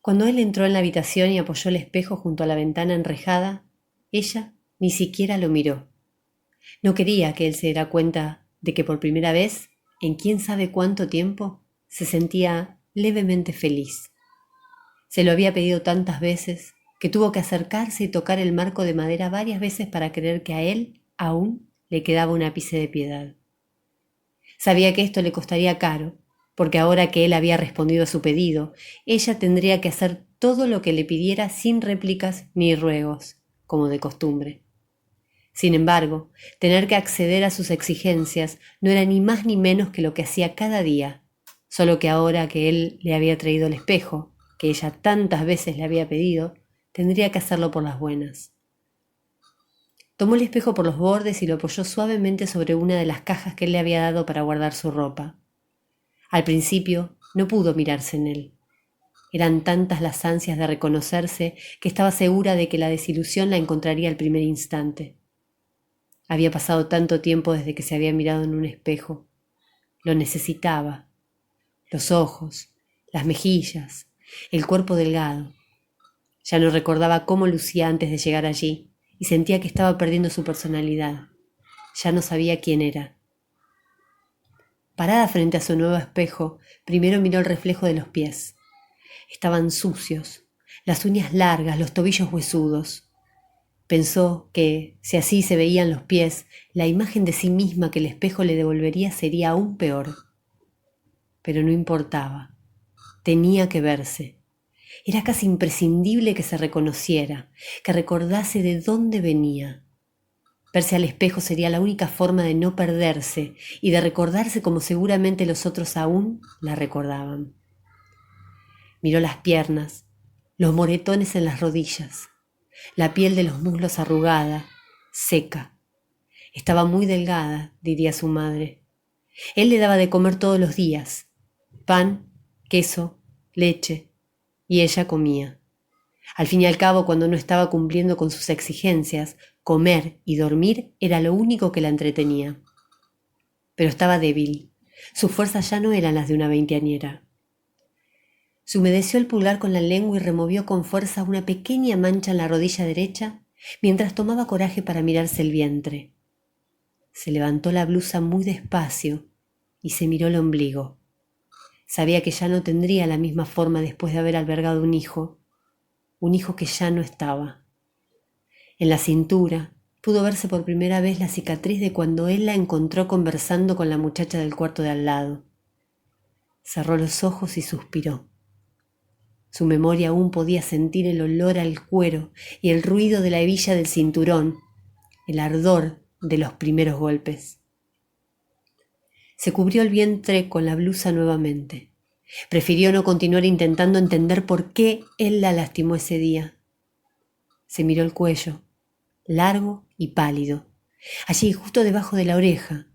Cuando él entró en la habitación y apoyó el espejo junto a la ventana enrejada, ella ni siquiera lo miró. No quería que él se diera cuenta de que por primera vez, en quién sabe cuánto tiempo, se sentía levemente feliz. Se lo había pedido tantas veces que tuvo que acercarse y tocar el marco de madera varias veces para creer que a él aún le quedaba un ápice de piedad. Sabía que esto le costaría caro, porque ahora que él había respondido a su pedido, ella tendría que hacer todo lo que le pidiera sin réplicas ni ruegos, como de costumbre. Sin embargo, tener que acceder a sus exigencias no era ni más ni menos que lo que hacía cada día, solo que ahora que él le había traído el espejo, que ella tantas veces le había pedido, tendría que hacerlo por las buenas. Tomó el espejo por los bordes y lo apoyó suavemente sobre una de las cajas que él le había dado para guardar su ropa. Al principio no pudo mirarse en él. Eran tantas las ansias de reconocerse que estaba segura de que la desilusión la encontraría al primer instante. Había pasado tanto tiempo desde que se había mirado en un espejo. Lo necesitaba. Los ojos, las mejillas, el cuerpo delgado. Ya no recordaba cómo lucía antes de llegar allí y sentía que estaba perdiendo su personalidad. Ya no sabía quién era. Parada frente a su nuevo espejo, primero miró el reflejo de los pies. Estaban sucios, las uñas largas, los tobillos huesudos. Pensó que, si así se veían los pies, la imagen de sí misma que el espejo le devolvería sería aún peor. Pero no importaba. Tenía que verse. Era casi imprescindible que se reconociera, que recordase de dónde venía. Verse al espejo sería la única forma de no perderse y de recordarse como seguramente los otros aún la recordaban. Miró las piernas, los moretones en las rodillas, la piel de los muslos arrugada, seca. Estaba muy delgada, diría su madre. Él le daba de comer todos los días, pan, queso, leche, y ella comía. Al fin y al cabo, cuando no estaba cumpliendo con sus exigencias, comer y dormir era lo único que la entretenía. Pero estaba débil. Sus fuerzas ya no eran las de una veinteañera. Se humedeció el pulgar con la lengua y removió con fuerza una pequeña mancha en la rodilla derecha, mientras tomaba coraje para mirarse el vientre. Se levantó la blusa muy despacio y se miró el ombligo. Sabía que ya no tendría la misma forma después de haber albergado un hijo que ya no estaba. En la cintura pudo verse por primera vez la cicatriz de cuando él la encontró conversando con la muchacha del cuarto de al lado. Cerró los ojos y suspiró. Su memoria aún podía sentir el olor al cuero y el ruido de la hebilla del cinturón, el ardor de los primeros golpes. Se cubrió el vientre con la blusa nuevamente. Prefirió no continuar intentando entender por qué él la lastimó ese día. Se miró el cuello, largo y pálido. Allí, justo debajo de la oreja,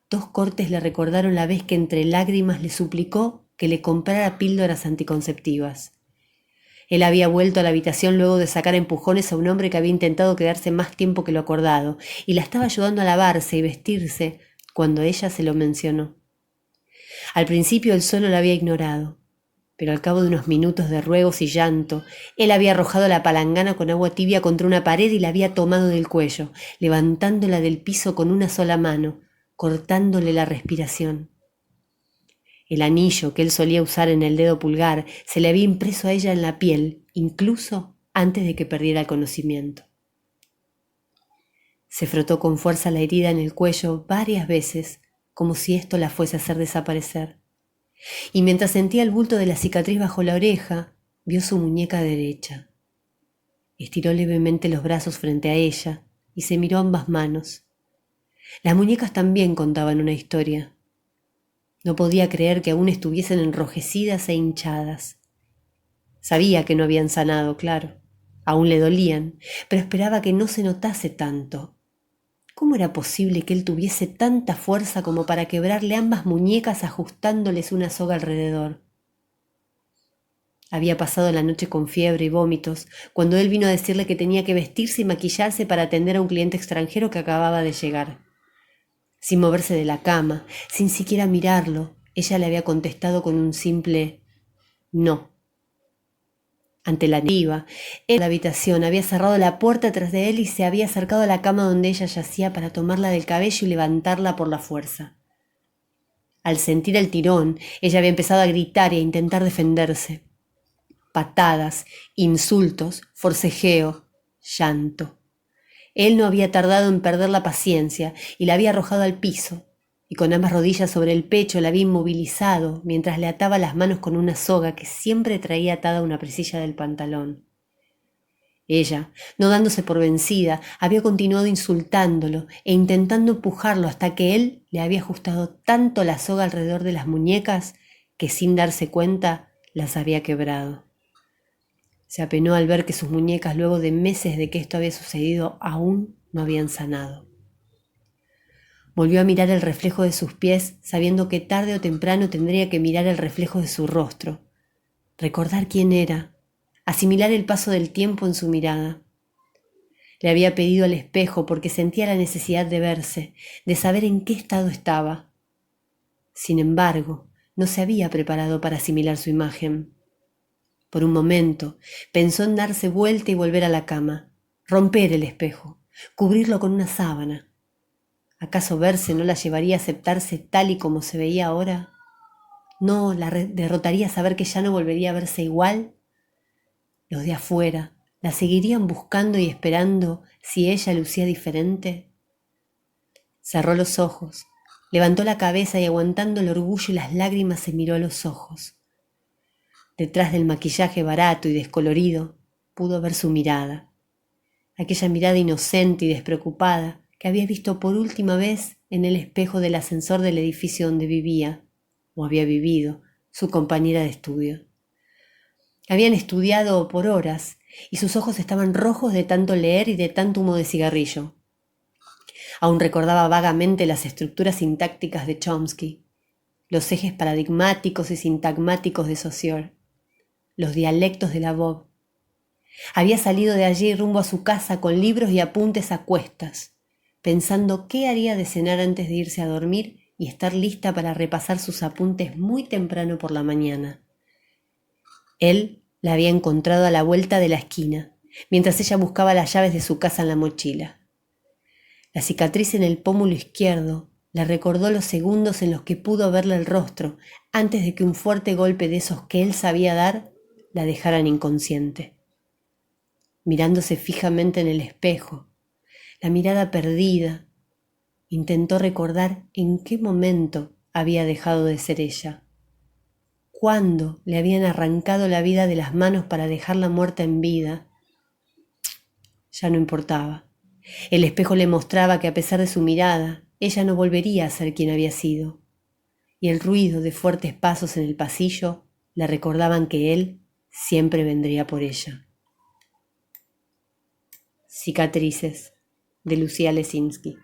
2 cortes le recordaron la vez que entre lágrimas le suplicó que le comprara píldoras anticonceptivas. Él había vuelto a la habitación luego de sacar a empujones a un hombre que había intentado quedarse más tiempo que lo acordado, y la estaba ayudando a lavarse y vestirse cuando ella se lo mencionó. Al principio él solo la había ignorado, pero al cabo de unos minutos de ruegos y llanto, él había arrojado la palangana con agua tibia contra una pared y la había tomado del cuello, levantándola del piso con una sola mano, cortándole la respiración. El anillo que él solía usar en el dedo pulgar se le había impreso a ella en la piel, incluso antes de que perdiera el conocimiento. Se frotó con fuerza la herida en el cuello varias veces, como si esto la fuese a hacer desaparecer. Y mientras sentía el bulto de la cicatriz bajo la oreja, vio su muñeca derecha. Estiró levemente los brazos frente a ella y se miró ambas manos. Las muñecas también contaban una historia. No podía creer que aún estuviesen enrojecidas e hinchadas. Sabía que no habían sanado, claro. Aún le dolían, pero esperaba que no se notase tanto. ¿Cómo era posible que él tuviese tanta fuerza como para quebrarle ambas muñecas ajustándoles una soga alrededor? Había pasado la noche con fiebre y vómitos, cuando él vino a decirle que tenía que vestirse y maquillarse para atender a un cliente extranjero que acababa de llegar. Sin moverse de la cama, sin siquiera mirarlo, ella le había contestado con un simple no. Ante la negativa, él en la habitación había cerrado la puerta tras de él y se había acercado a la cama donde ella yacía para tomarla del cabello y levantarla por la fuerza. Al sentir el tirón, ella había empezado a gritar y a intentar defenderse. Patadas, insultos, forcejeo, llanto. Él no había tardado en perder la paciencia y la había arrojado al piso, y con ambas rodillas sobre el pecho la había inmovilizado mientras le ataba las manos con una soga que siempre traía atada a una presilla del pantalón. Ella, no dándose por vencida, había continuado insultándolo e intentando empujarlo hasta que él le había ajustado tanto la soga alrededor de las muñecas que sin darse cuenta las había quebrado. Se apenó al ver que sus muñecas, luego de meses de que esto había sucedido, aún no habían sanado. Volvió a mirar el reflejo de sus pies, sabiendo que tarde o temprano tendría que mirar el reflejo de su rostro, recordar quién era, asimilar el paso del tiempo en su mirada. Le había pedido al espejo porque sentía la necesidad de verse, de saber en qué estado estaba. Sin embargo, no se había preparado para asimilar su imagen. Por un momento, pensó en darse vuelta y volver a la cama, romper el espejo, cubrirlo con una sábana. ¿Acaso verse no la llevaría a aceptarse tal y como se veía ahora? ¿No la derrotaría saber que ya no volvería a verse igual? Los de afuera la seguirían buscando y esperando si ella lucía diferente. Cerró los ojos, levantó la cabeza y aguantando el orgullo y las lágrimas se miró a los ojos. Detrás del maquillaje barato y descolorido pudo ver su mirada, aquella mirada inocente y despreocupada que había visto por última vez en el espejo del ascensor del edificio donde vivía, o había vivido, su compañera de estudio. Habían estudiado por horas y sus ojos estaban rojos de tanto leer y de tanto humo de cigarrillo. Aún recordaba vagamente las estructuras sintácticas de Chomsky, los ejes paradigmáticos y sintagmáticos de Saussure, los dialectos de Labov. Había salido de allí rumbo a su casa con libros y apuntes a cuestas, pensando qué haría de cenar antes de irse a dormir y estar lista para repasar sus apuntes muy temprano por la mañana. Él la había encontrado a la vuelta de la esquina, mientras ella buscaba las llaves de su casa en la mochila. La cicatriz en el pómulo izquierdo le recordó los segundos en los que pudo verle el rostro antes de que un fuerte golpe de esos que él sabía dar la dejaran inconsciente. Mirándose fijamente en el espejo, la mirada perdida, intentó recordar en qué momento había dejado de ser ella. ¿Cuándo le habían arrancado la vida de las manos para dejarla muerta en vida? Ya no importaba. El espejo le mostraba que a pesar de su mirada, ella no volvería a ser quien había sido. Y el ruido de fuertes pasos en el pasillo le recordaban que él siempre vendría por ella. Cicatrices, de Lucía Lesinski.